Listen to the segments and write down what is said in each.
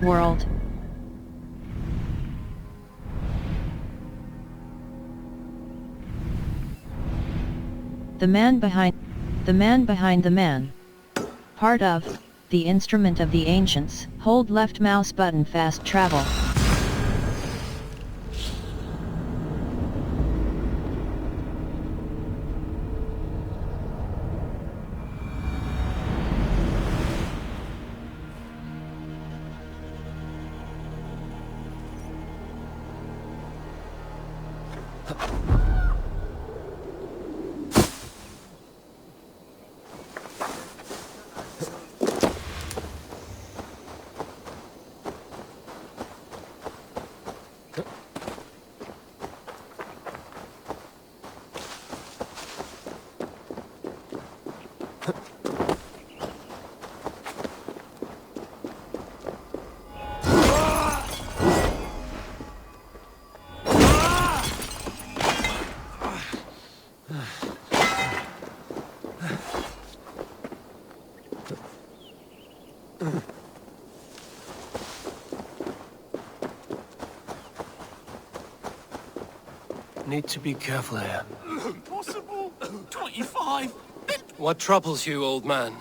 World. The man behind the man. Part of, the instrument of the ancients. Hold left mouse button fast travel. Need to be careful here. Impossible! 25! What troubles you, old man?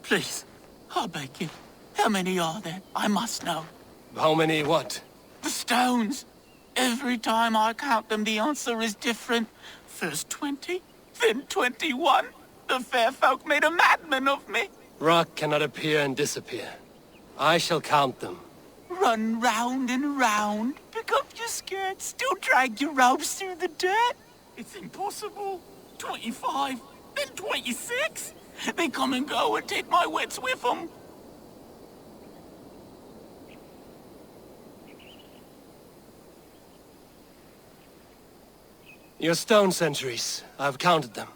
Please, I beg you. How many are there? I must know. How many what? The stones! Every time I count them, the answer is different. First 20, then 21. The fair folk made a madman of me. Rock cannot appear and disappear. I shall count them. Run round and round, pick up your skirts, still drag your robes through the dirt. It's impossible. 25, then 26. They come and go and take my wits with them. Your stone sentries. I've counted them.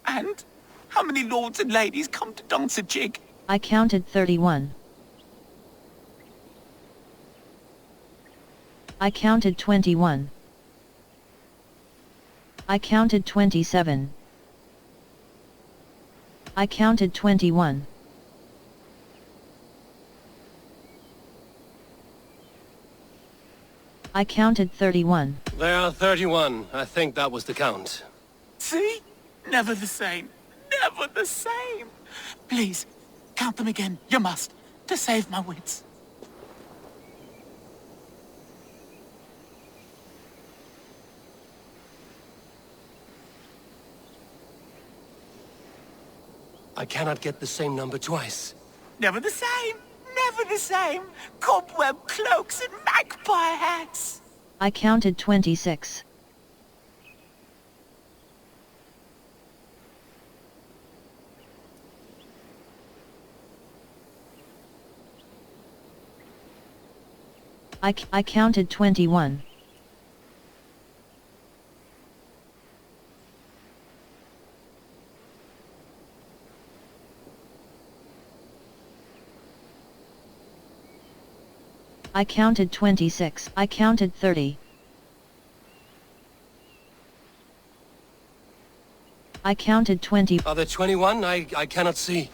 And? How many lords and ladies come to dance a jig? I counted 31. I counted 21. I counted 27. I counted 21. I counted 31. There are 31. I think that was the count. See? Never the same. Never the same. Please, count them again. You must. To save my wits. I cannot get the same number twice. Never the same. Never the same. Cobweb cloaks and magpie hats. I counted 26. I counted 21. I counted 26. I counted 30. I counted 20. Are there 21? I cannot see.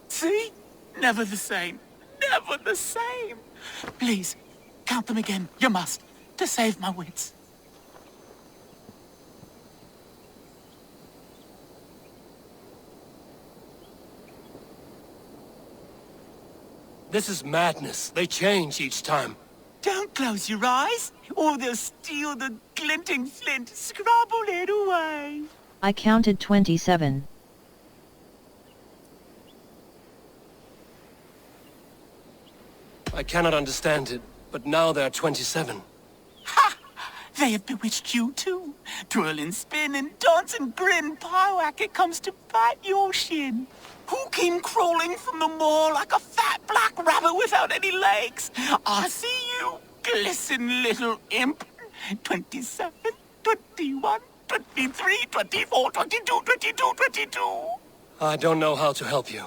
See? Never the same. Never the same. Please, count them again. You must. To save my wits. This is madness. They change each time. Don't close your eyes, or they'll steal the glinting flint. Scrabble it away. I counted 27. I cannot understand it, but now there are 27. Ha! They have bewitched you too. Twirl and spin and dance and grin. Pyewack, it comes to bite your shin. Who came crawling from the moor like a fat black rabbit without any legs? I see you, glisten little imp. 27, 21, 23, 24, 22, 22, 22. I don't know how to help you.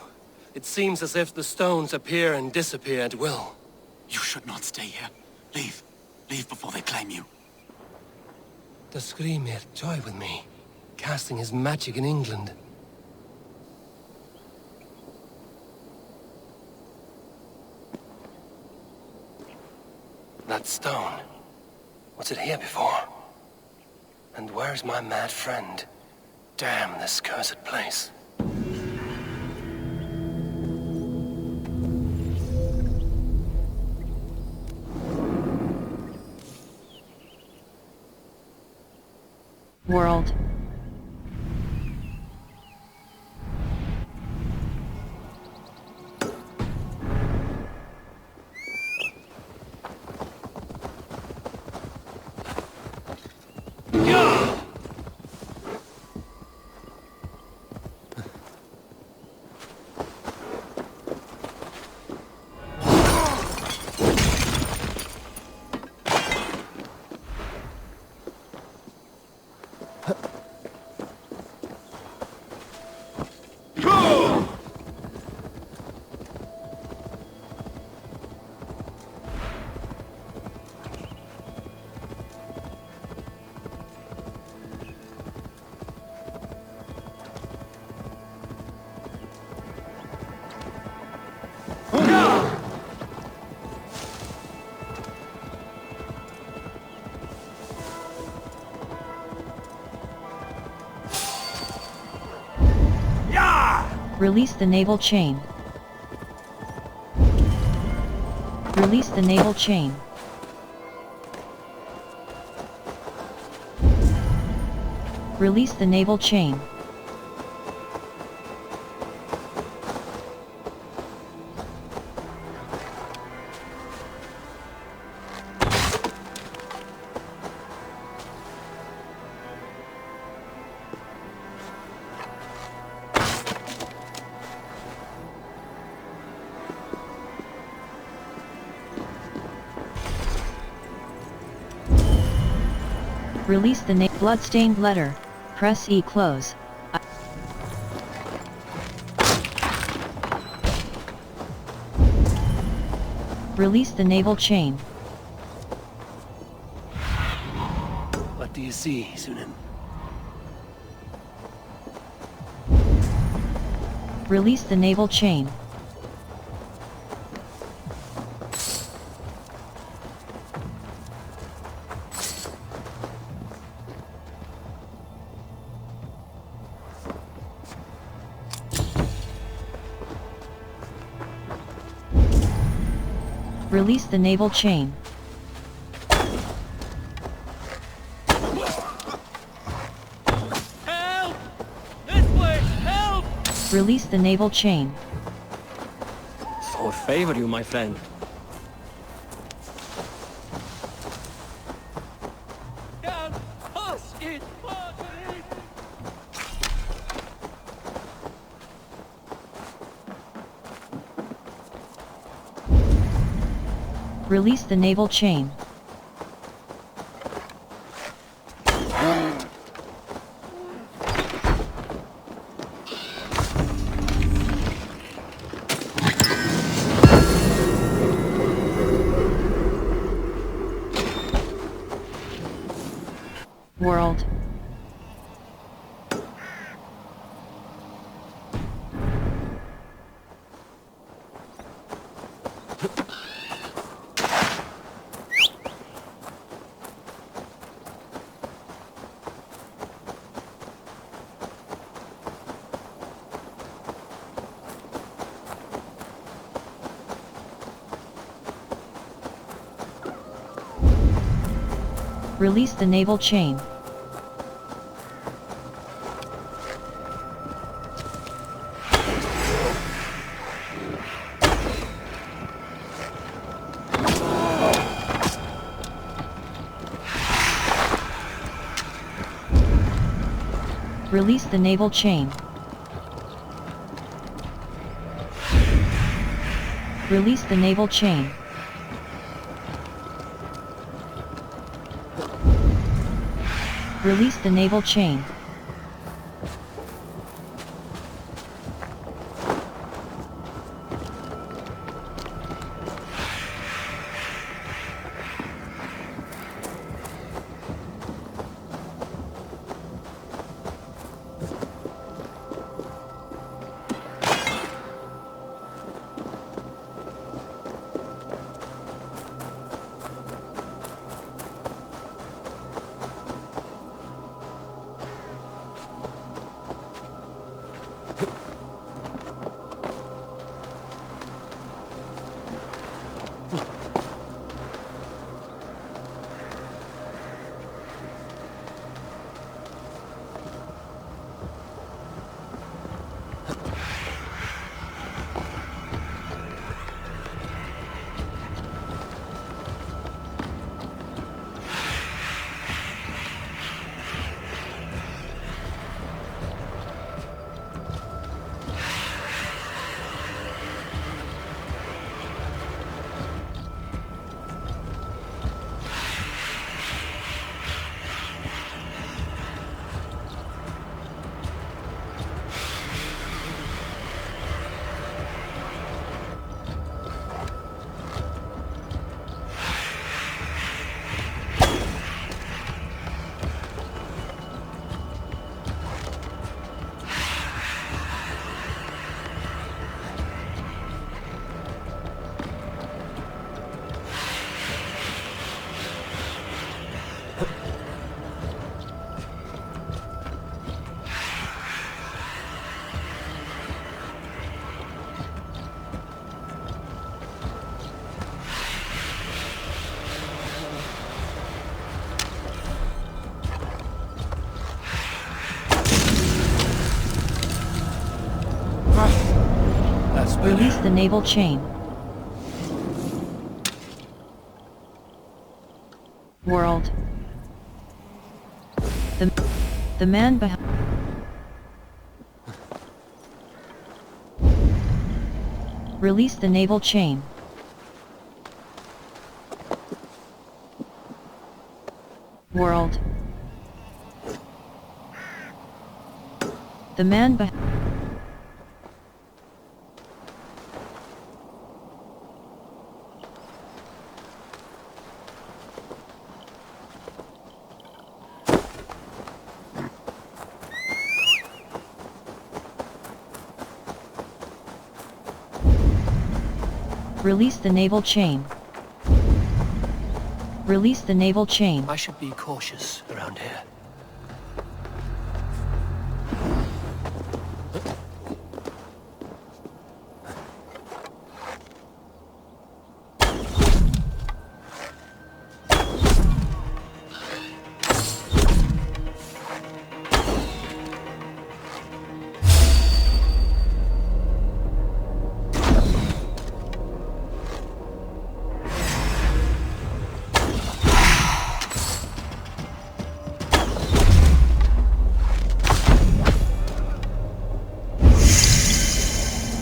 It seems as if the stones appear and disappear at will. You should not stay here. Leave. Leave before they claim you. Does Skrimir toy with me, casting his magic in England? That stone. Was it here before? And where's my mad friend? Damn this cursed place. World. Release the naval chain. Release the naval chain. Release the naval chain. Release the blood-stained letter. Press E close. Release the naval chain. What do you see, Sýnin? Release the naval chain. Release the naval chain. Help! This way! Help! Release the naval chain. For favor you, my friend. Release the naval chain. World. Release the naval chain. Release the naval chain. Release the naval chain. Release the naval chain. the naval chain. World. The man behind. Release the naval chain. World. The man behind. Release the naval chain. Release the naval chain. I should be cautious around here.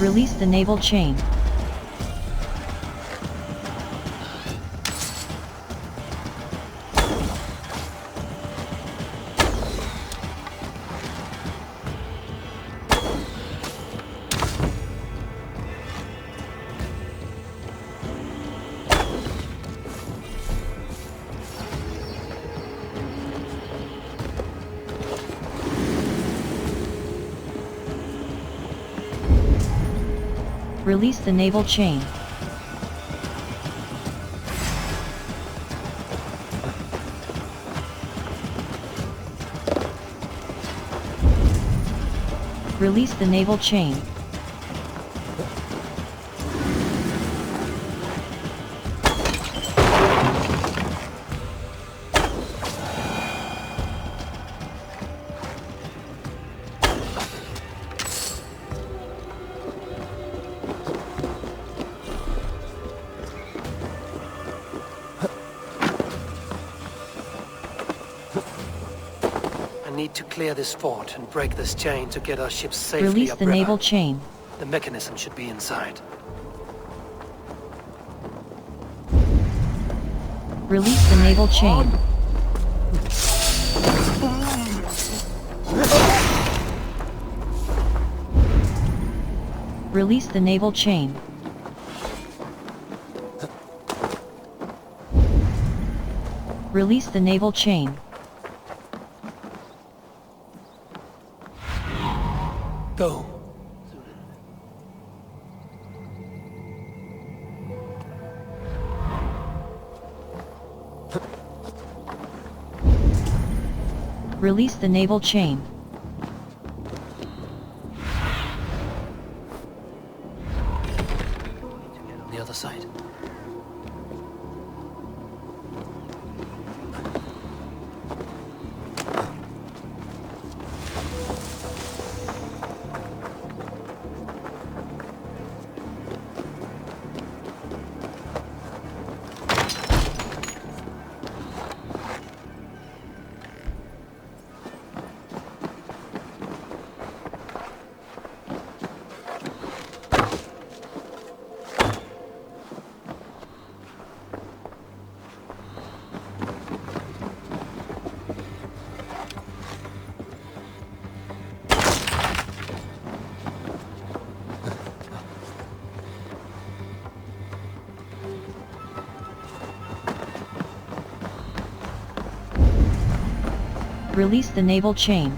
Release the naval chain. Release the naval chain. Release the naval chain. To clear this fort and break this chain to get our ships safely Release upriver. the naval chain. The mechanism should be inside. Release the naval chain. Release the naval chain. Release the naval chain. Go. Release the naval chain. On the other side. Release the naval chain.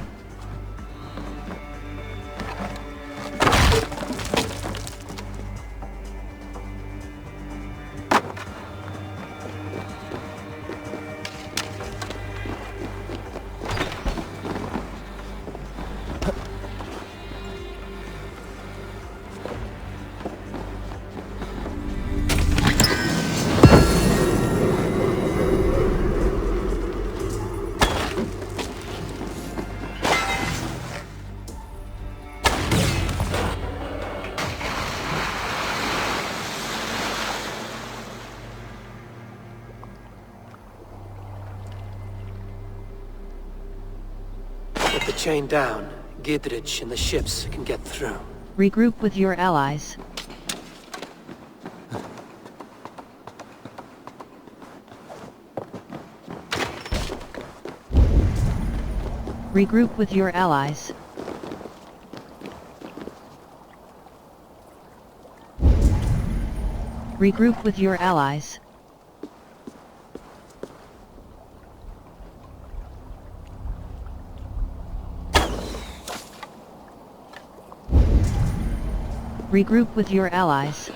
Let the chain down. Gidrich and the ships can get through. Regroup with your allies. Regroup with your allies. Regroup with your allies. Regroup with your allies.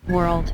World.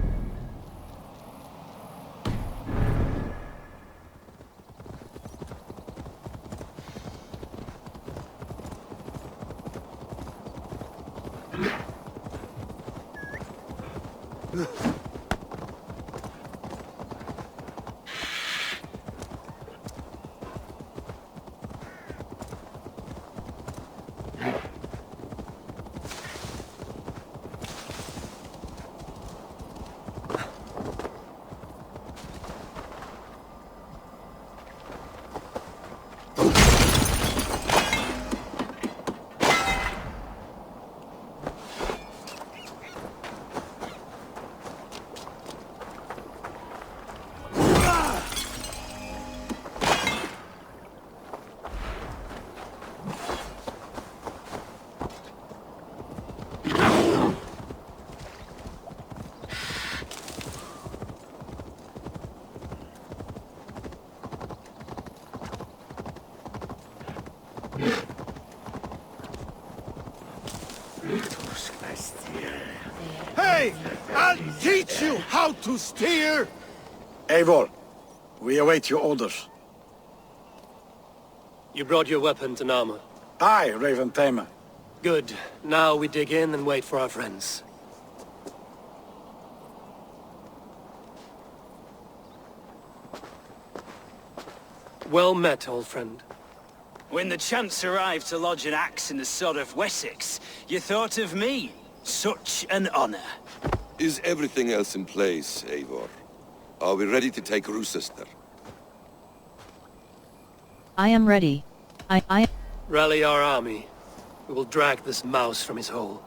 Hey! I'll teach you how to steer! Eivor, we await your orders. You brought your weapons and armor. Aye, Raven Tamer. Good. Now we dig in and wait for our friends. Well met, old friend. When the chance arrived to lodge an axe in the sod of Wessex, you thought of me. Such an honor. Is everything else in place, Eivor? Are we ready to take Rochester? I am ready. I... Rally our army. We will drag this mouse from his hole.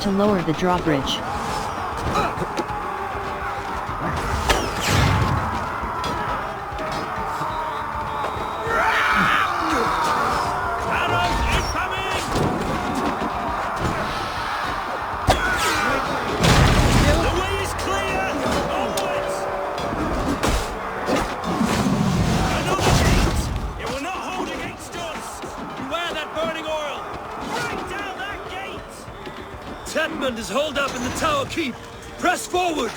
to lower the drawbridge. Is holed up in the tower keep. Press forward!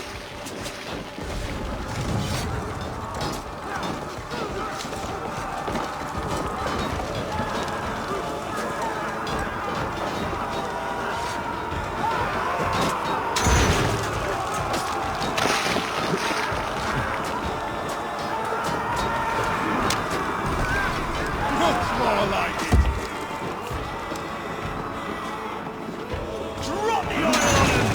Much more like it! Drop the oil on him!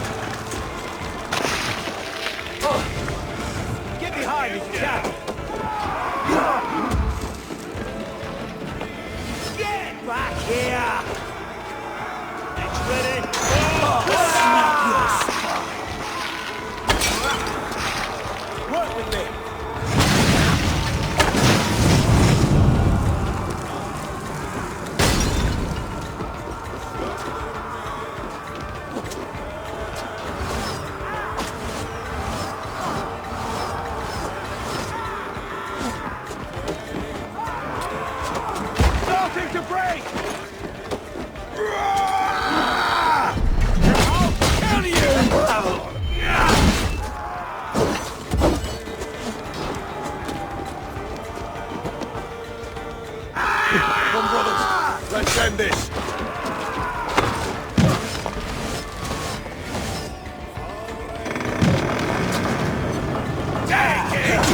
Get behind me, Cap! Get back here! Next ready? Snap your spine! Work with me! End this!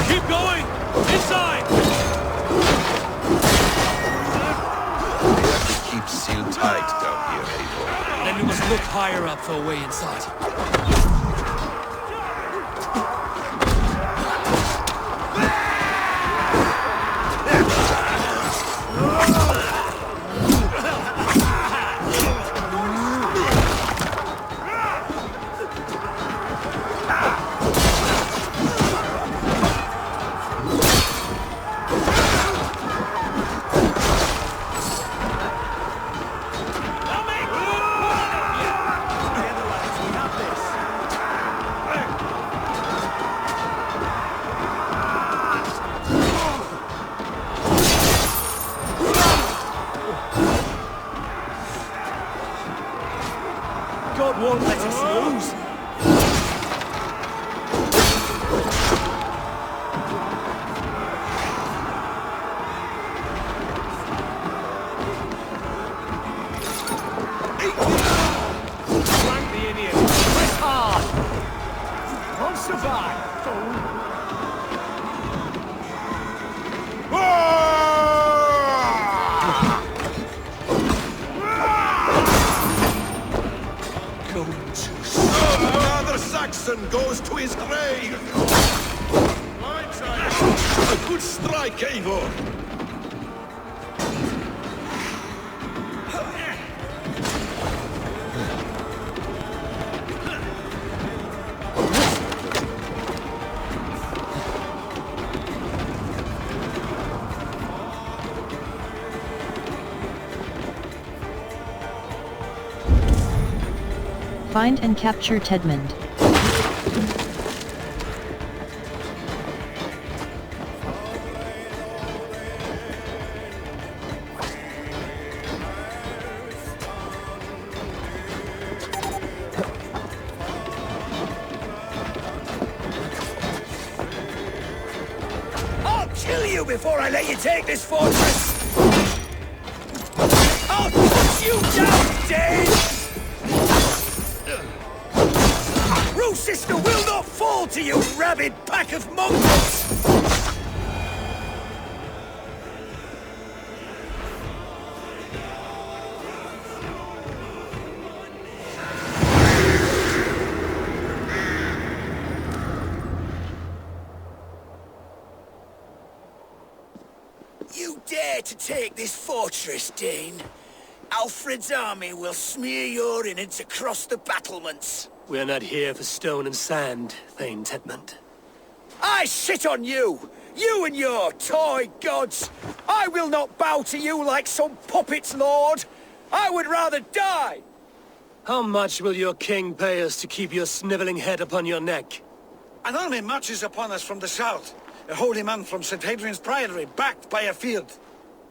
Keep going! Inside! We have to keep sealed tight down here, Eivor. Then we must look higher up for a way inside. God won't let us lose. Flank the idiot. Press hard. Won't survive. Another Saxon goes to his grave! A good strike, Eivor! Find and capture Tedmund. I'll kill you before I let you take this fortress! I'll put you down, Dane! Sister will not fall to you, rabid pack of mongrels! You dare to take this fortress, Dane? Alfred's army will smear your innards across the battlements. We're not here for stone and sand, Thane Tedmund. I sit on you! You and your toy gods! I will not bow to you like some puppet's lord! I would rather die! How much will your king pay us to keep your sniveling head upon your neck? An army marches upon us from the south. A holy man from St. Hadrian's Priory, backed by a field.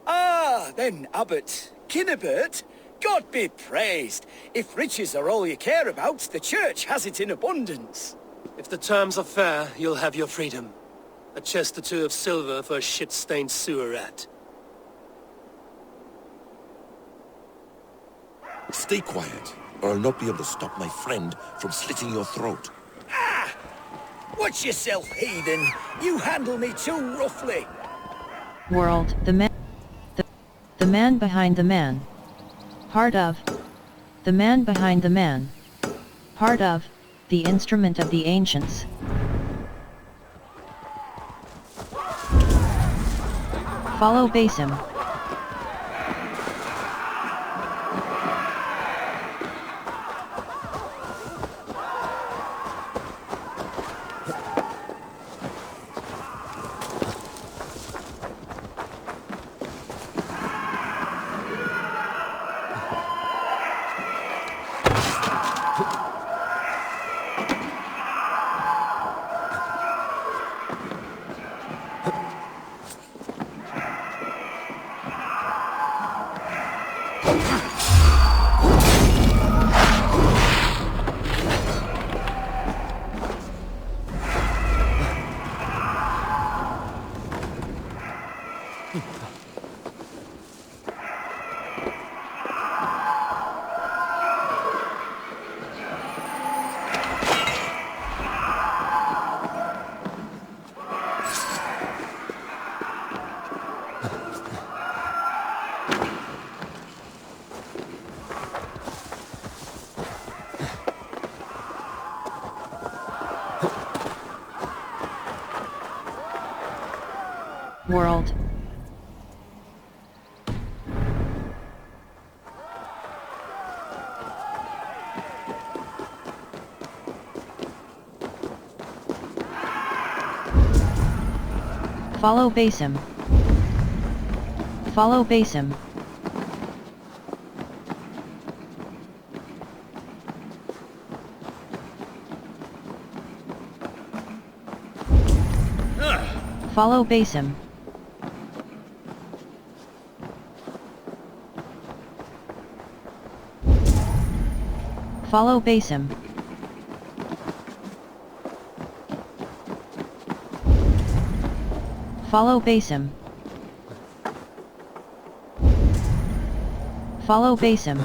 Ah, then, Abbot. Kinnebert, God be praised. If riches are all you care about, the church has it in abundance. If the terms are fair, you'll have your freedom. A chest or two of silver for a shit-stained sewer rat. Stay quiet, or I'll not be able to stop my friend from slitting your throat. Ah! Watch yourself, heathen. You handle me too roughly. World, the man behind the man. Part of the man behind the man. Part of the instrument of the ancients. Follow Basim. World. Follow Basim. Follow Basim. Follow Basim. Follow Basim. Follow Basim. Follow Basim.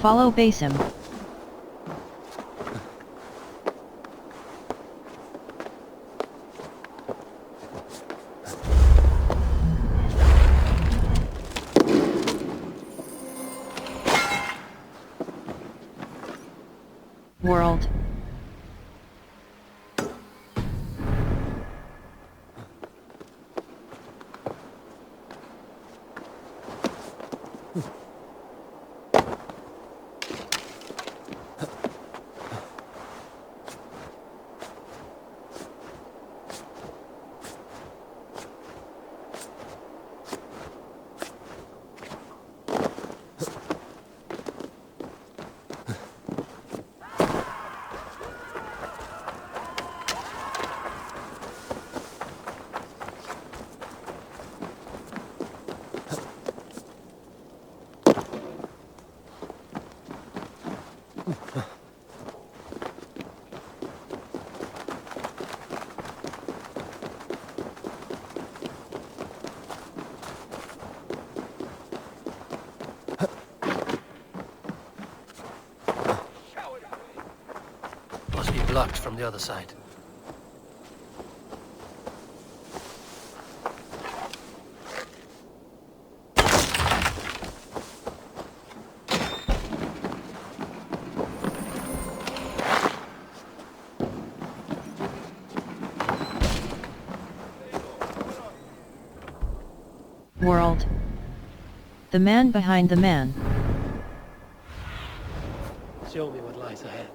Follow Basim. World. Must be blocked from the other side. World. The man behind the man. Show me what lies ahead.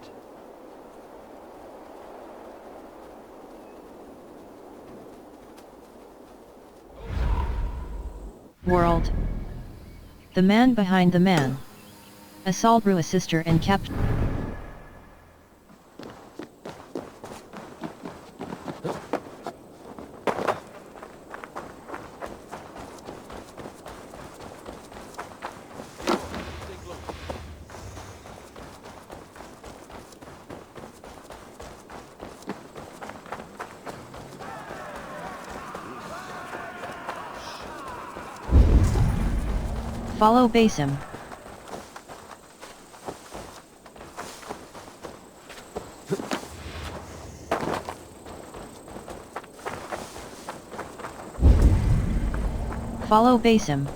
World. The man behind the man. Assault a sister and capture. Follow Basim. Follow Basim.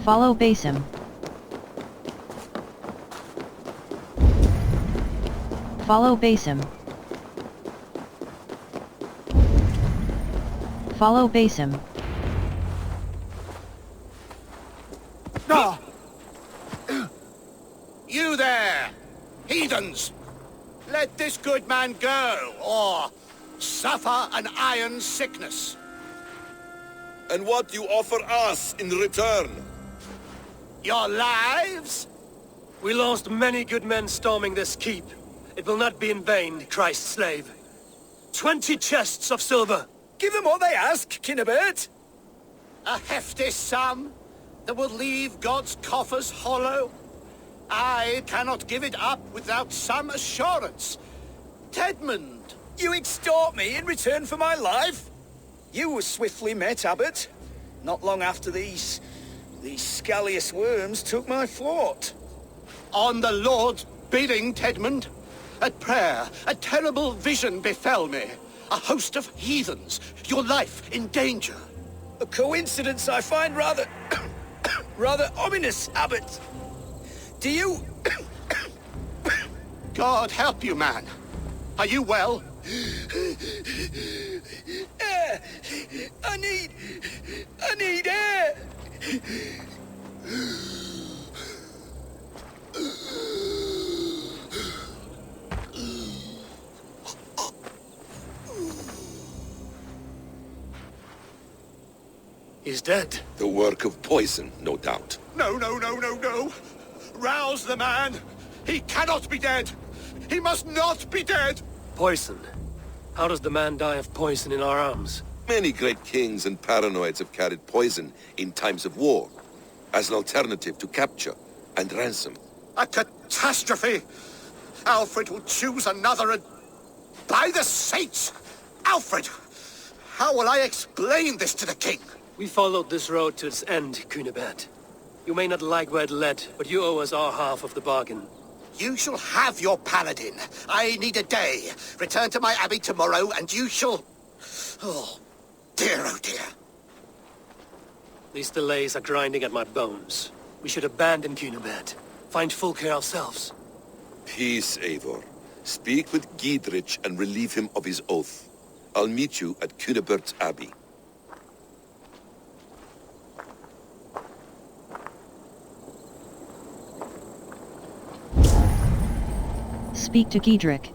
Follow Basim. Follow Basim. Follow Basim. Ah! You there, heathens! Let this good man go, or suffer an iron sickness. And what you offer us in return? Your lives? We lost many good men storming this keep. It will not be in vain, Christ's slave. 20 chests of silver. Give them what they ask, Kinnebert. A hefty sum that will leave God's coffers hollow. I cannot give it up without some assurance. Tedmund! You extort me in return for my life? You were swiftly met, Abbot. Not long after these scallious worms took my fort. On the Lord's bidding, Tedmund. At prayer, a terrible vision befell me. A host of heathens, your life in danger. A coincidence I find rather... rather ominous, Abbot. Do you... God help you, man. Are you well? Air! I need air! He's dead. The work of poison, no doubt. No. Rouse the man. He cannot be dead. He must not be dead. Poison. How does the man die of poison in our arms? Many great kings and paranoids have carried poison in times of war, as an alternative to capture and ransom. A catastrophe. Alfred will choose another and... By the saints! Alfred! How will I explain this to the king? We followed this road to its end, Cunibert. You may not like where it led, but you owe us our half of the bargain. You shall have your paladin. I need a day. Return to my abbey tomorrow, and you shall... Oh dear. These delays are grinding at my bones. We should abandon Cunibert. Find Fulke ourselves. Peace, Eivor. Speak with Giedrich and relieve him of his oath. I'll meet you at Cunebert's Abbey. Speak to Giedrich.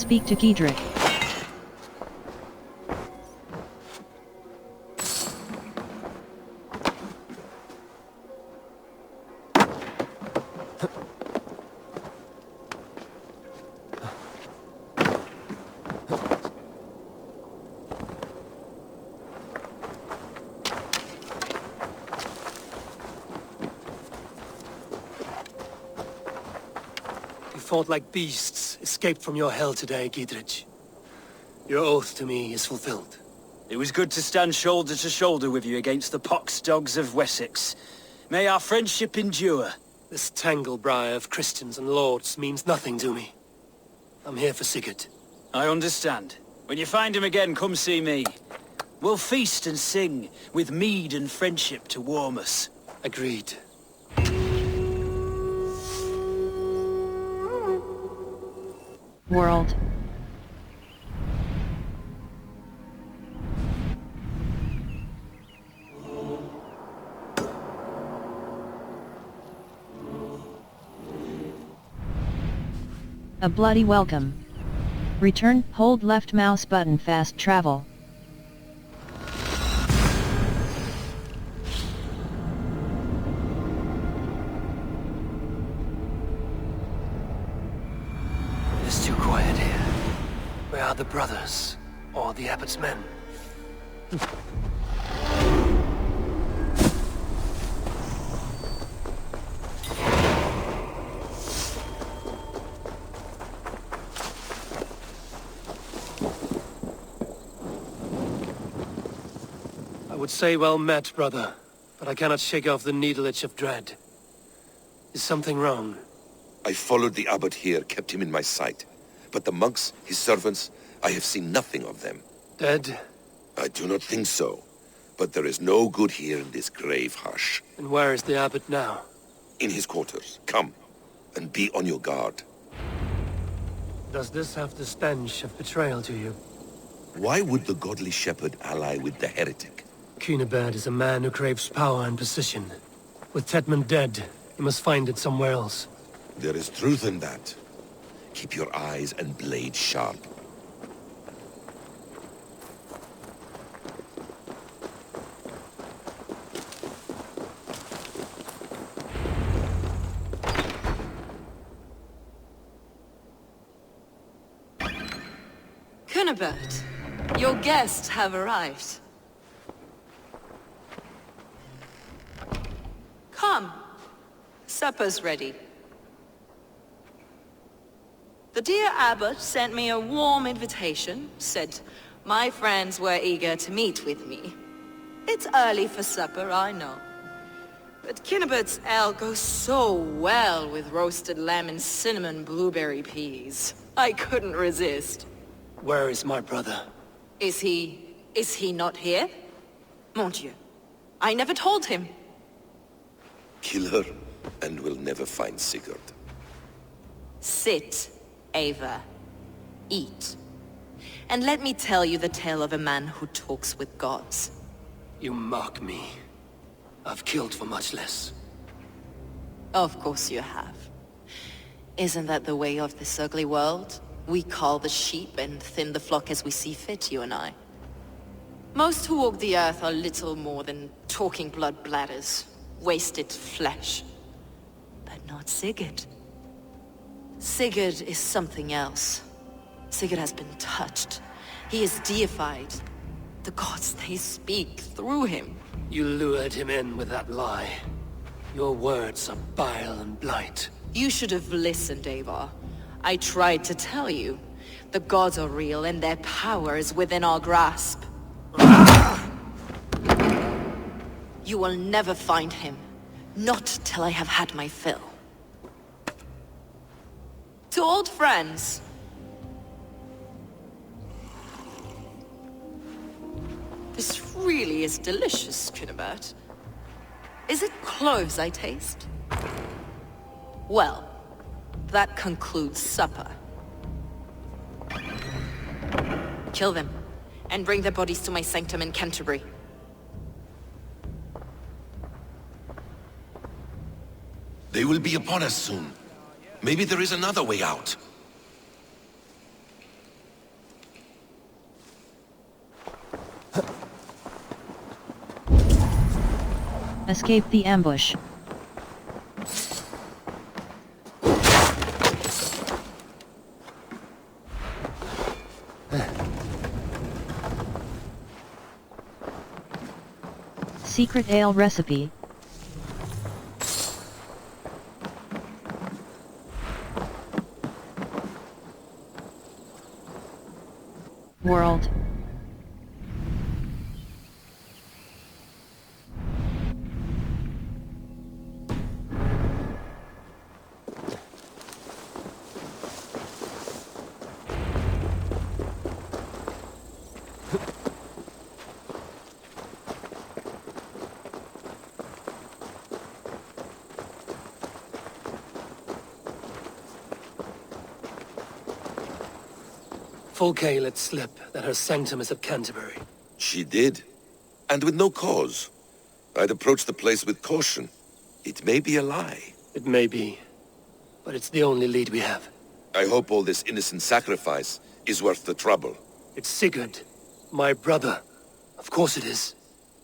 speak to Giedrich. You fought like beasts, escaped from your hell today, Giedrich. Your oath to me is fulfilled. It was good to stand shoulder to shoulder with you against the pox dogs of Wessex. May our friendship endure. This tangle-briar of Christians and lords means nothing to me. I'm here for Sigurd. I understand. When you find him again, come see me. We'll feast and sing, with mead and friendship to warm us. Agreed. World. A bloody welcome. Return, hold left mouse button, fast travel. It's too quiet here. Where are the brothers? Or the abbot's men? I would say well met, brother, but I cannot shake off the needle itch of dread. Is something wrong? I followed the abbot here, kept him in my sight. But the monks, his servants, I have seen nothing of them. Dead? I do not think so. But there is no good here in this grave hush. And where is the abbot now? In his quarters. Come, and be on your guard. Does this have the stench of betrayal to you? Why would the godly shepherd ally with the heretic? Cunibert is a man who craves power and position. With Tedman dead, he must find it somewhere else. There is truth in that. Keep your eyes and blade sharp. Cunibert, your guests have arrived. Come. Supper's ready. The dear abbot sent me a warm invitation, said my friends were eager to meet with me. It's early for supper, I know. But Cunibert's ale goes so well with roasted lamb and cinnamon blueberry peas. I couldn't resist. Where is my brother? Is he not here? Mon Dieu, I never told him. Kill her, and we'll never find Sigurd. Sit, Eivor. Eat. And let me tell you the tale of a man who talks with gods. You mock me. I've killed for much less. Of course you have. Isn't that the way of this ugly world? We cull the sheep and thin the flock as we see fit, you and I. Most who walk the earth are little more than talking blood bladders, wasted flesh. But not Sigurd. Sigurd is something else. Sigurd has been touched. He is deified. The gods, they speak through him. You lured him in with that lie. Your words are bile and blight. You should have listened, Eivor. I tried to tell you. The gods are real and their power is within our grasp. You will never find him. Not till I have had my fill. To old friends. This really is delicious, Cunibert. Is it cloves I taste? Well, that concludes supper. Kill them, and bring their bodies to my sanctum in Canterbury. They will be upon us soon. Maybe there is another way out. Escape the ambush. Secret ale recipe. World. Fulke let slip that her sanctum is at Canterbury. She did. And with no cause. I'd approach the place with caution. It may be a lie. It may be, but it's the only lead we have. I hope all this innocent sacrifice is worth the trouble. It's Sigurd, my brother. Of course it is.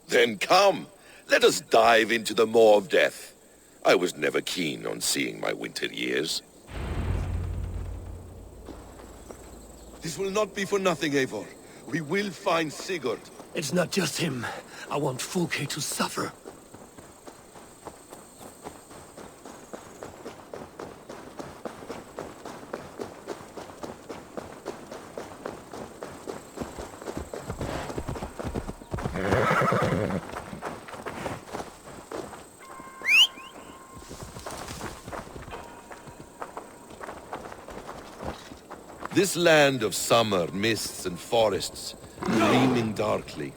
Then come, let us dive into the maw of death. I was never keen on seeing my winter years. This will not be for nothing, Eivor. We will find Sigurd. It's not just him. I want Fulke to suffer. This land of summer, mists and forests, gleaming darkly.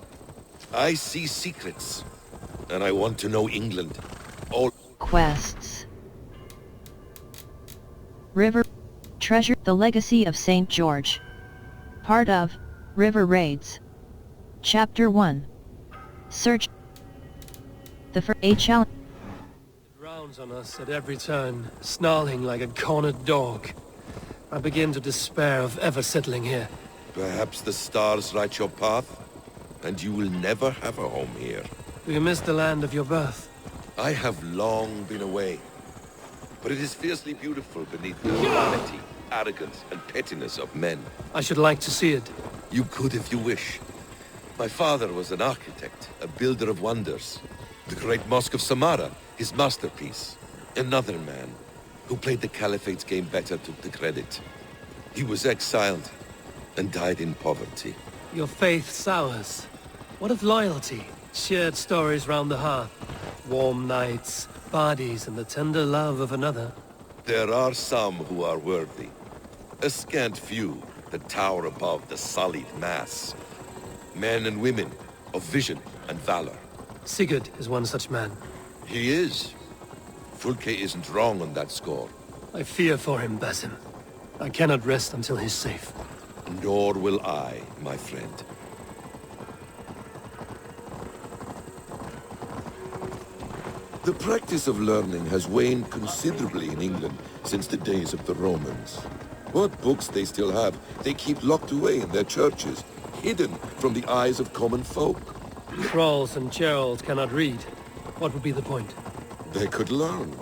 I see secrets, and I want to know England. All Quests. River. Treasure. The Legacy of St. George. Part of River Raids. Chapter 1. Search. A challenge. It rounds on us at every turn, snarling like a cornered dog. I begin to despair of ever settling here. Perhaps the stars write your path, and you will never have a home here. Do you miss the land of your birth? I have long been away, but it is fiercely beautiful beneath the vanity, arrogance, and pettiness of men. I should like to see it. You could if you wish. My father was an architect, a builder of wonders. The great Mosque of Samarra, his masterpiece. Another man who played the Caliphate's game better took the credit. He was exiled and died in poverty. Your faith sours. What of loyalty? Shared stories round the hearth. Warm nights, parties, and the tender love of another. There are some who are worthy. A scant few that tower above the sullied mass. Men and women of vision and valor. Sigurd is one such man. He is. Fulke isn't wrong on that score. I fear for him, Basim. I cannot rest until he's safe. Nor will I, my friend. The practice of learning has waned considerably in England since the days of the Romans. What books they still have, they keep locked away in their churches, hidden from the eyes of common folk. Thralls and churls cannot read. What would be the point? They could learn.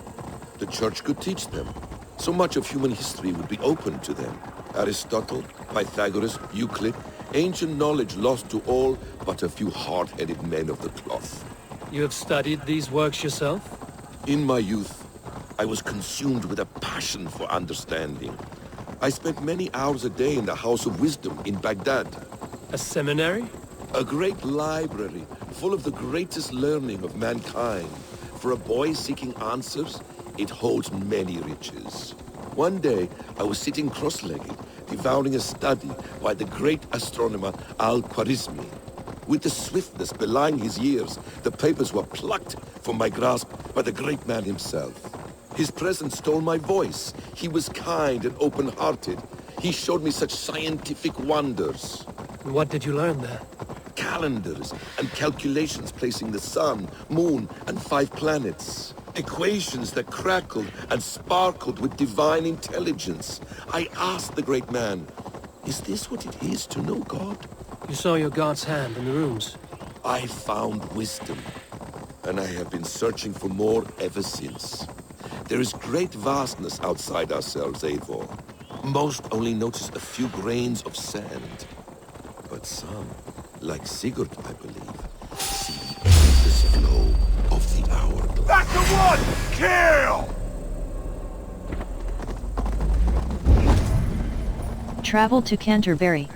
The church could teach them. So much of human history would be open to them. Aristotle, Pythagoras, Euclid, ancient knowledge lost to all but a few hard-headed men of the cloth. You have studied these works yourself? In my youth, I was consumed with a passion for understanding. I spent many hours a day in the House of Wisdom in Baghdad. A seminary? A great library full of the greatest learning of mankind. For a boy seeking answers, it holds many riches. One day, I was sitting cross-legged, devouring a study by the great astronomer Al-Khwarizmi. With the swiftness belying his years, the papers were plucked from my grasp by the great man himself. His presence stole my voice. He was kind and open-hearted. He showed me such scientific wonders. And what did you learn there? Calendars and calculations placing the sun, moon, and 5 planets. Equations that crackled and sparkled with divine intelligence. I asked the great man, is this what it is to know God? You saw your God's hand in the rooms. I found wisdom. and I have been searching for more ever since. There is great vastness outside ourselves, Eivor. Most only notice a few grains of sand. But some, like Sigurd, I believe, see the endless flow of the hourglass. That's the one! Kill! Travel to Canterbury.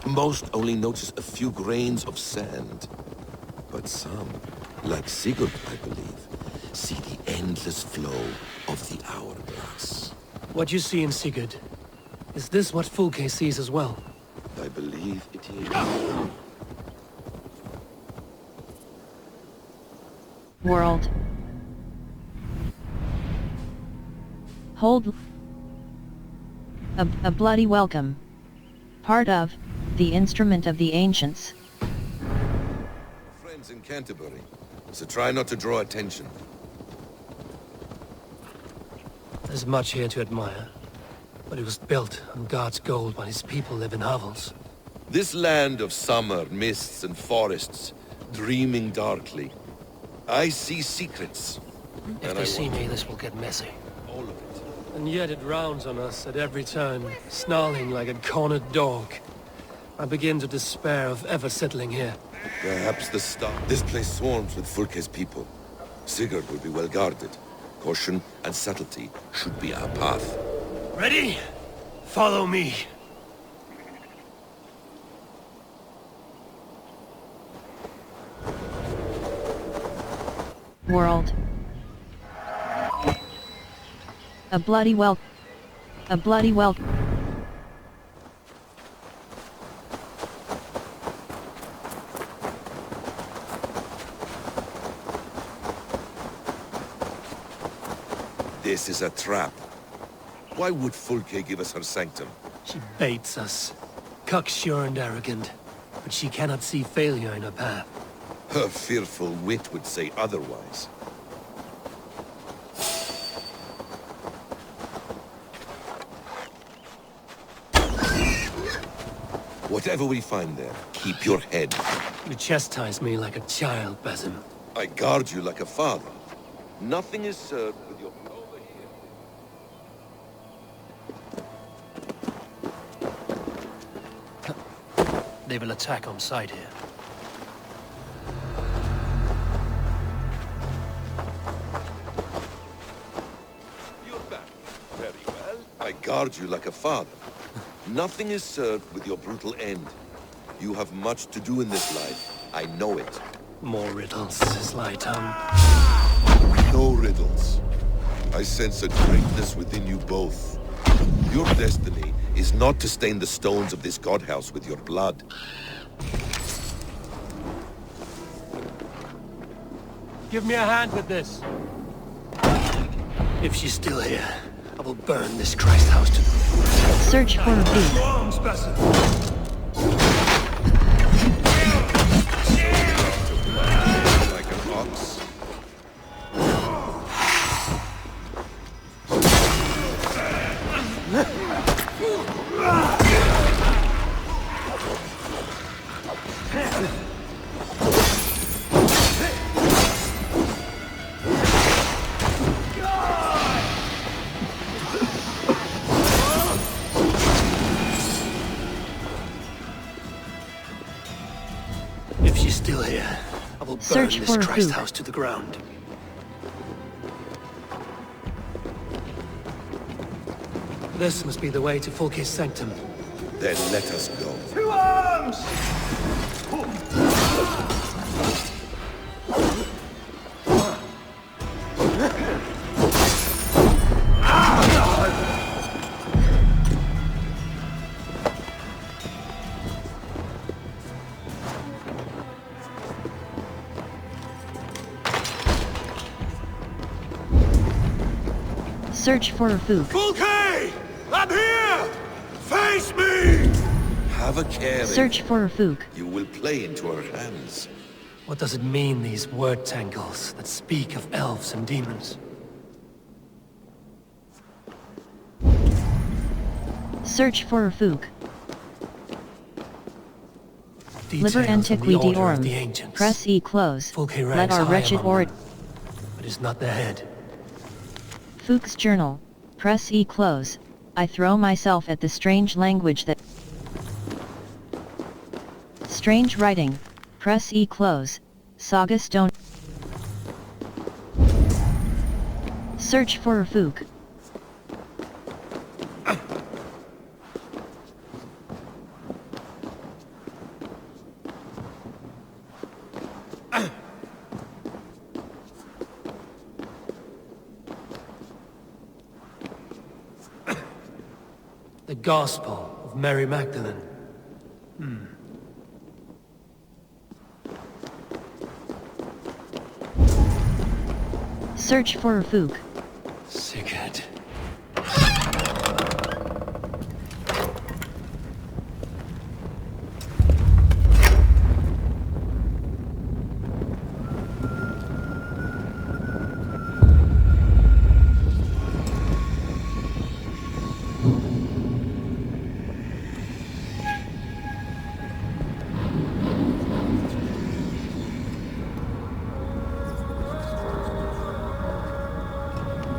Most only notice a few grains of sand. But some, like Sigurd, I believe, see the endless flow of the hourglass. What you see in Sigurd, is this what Fulke sees as well? I believe it is. World. Hold. A bloody welcome. Part of the instrument of the ancients. Friends in Canterbury, so try not to draw attention. There's much here to admire, but it was built on God's gold while his people live in hovels. This land of summer, mists and forests, dreaming darkly. I see secrets. If they see me, this will get messy. All of it. And yet it rounds on us at every turn, snarling like a cornered dog. I begin to despair of ever settling here. Perhaps the start. This place swarms with Fulke's people. Sigurd will be well guarded. Caution and subtlety should be our path. Ready? Follow me. World. A bloody welcome. A bloody welcome. This is a trap. Why would Fulke give us her sanctum? She baits us. Cocksure and arrogant. But she cannot see failure in her path. Her fearful wit would say otherwise. Whatever we find there, keep your head. You chastise me like a child, Basim. I guard you like a father. Nothing is served with your... They will attack on sight here. You're back. Very well. I guard you like a father. Nothing is served with your brutal end. You have much to do in this life. I know it. More riddles, sly tongue. No riddles. I sense a greatness within you both. Your destiny is not to stain the stones of this godhouse with your blood. Give me a hand with this. If she's still here, I will burn this Christ house to the... Search for a bee. Arms, Basim. Like an ox. If she's still here, I will burn Search this for Christ food. house to the ground. This must be the way to Fulke's sanctum. Then let us go. To arms! Search for food. Fulke! I'm here! Face me! Have a care. Search for a Fook. You will play into our hands. What does it mean, these word tangles that speak of elves and demons? Search for a Fook. Details Liber on the antiqui order of deorum. the ancients. Press E close. Fulke Let ranks our high wretched among Ord. them, but is not their head. Fook's journal. Press E close. I throw myself at the strange language that... Strange writing. Press E close. Saga stone. Search for a Fook. The Gospel of Mary Magdalene. Search for a Fook. Sigurd.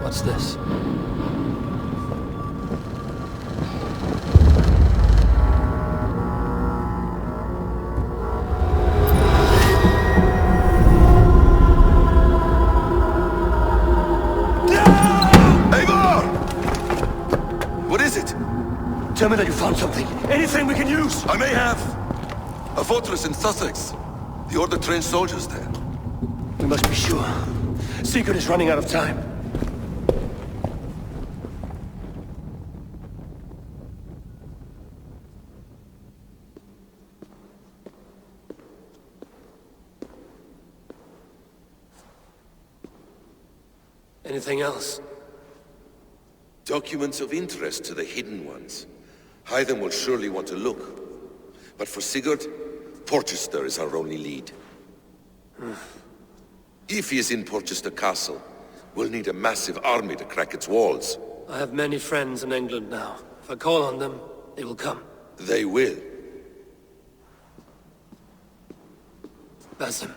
What's this? Eivor! What is it? Tell me that you found something. Anything we can use! I may have. A fortress in Sussex. The Order trained soldiers there. We must be sure. Sigurd is running out of time. Anything else? Documents of interest to the Hidden Ones. Hythen will surely want to look. But for Sigurd, Porchester is our only lead. If he is in Porchester Castle, we'll need a massive army to crack its walls. I have many friends in England now. If I call on them, they will come. They will. Basim.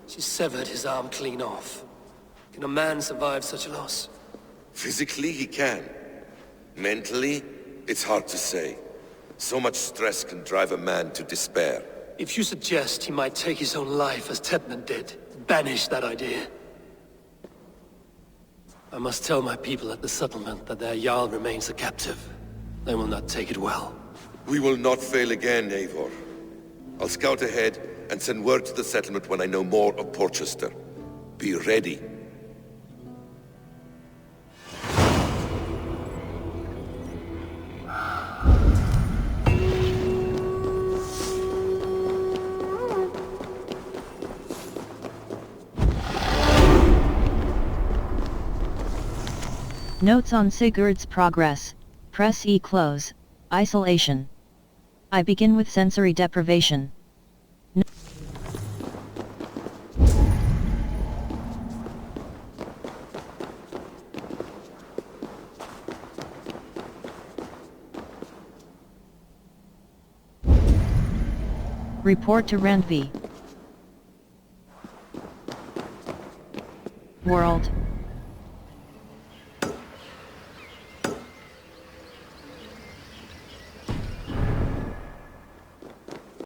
She severed his arm clean off. Can a man survive such a loss? Physically, he can. Mentally, it's hard to say. So much stress can drive a man to despair. If you suggest he might take his own life as Tedman did, banish that idea. I must tell my people at the settlement that their Jarl remains a captive. They will not take it well. We will not fail again, Eivor. I'll scout ahead and send word to the settlement when I know more of Porchester. Be ready. Notes on Sigurd's progress. Press E close. Isolation. I begin with sensory deprivation. Report to Randvi. World.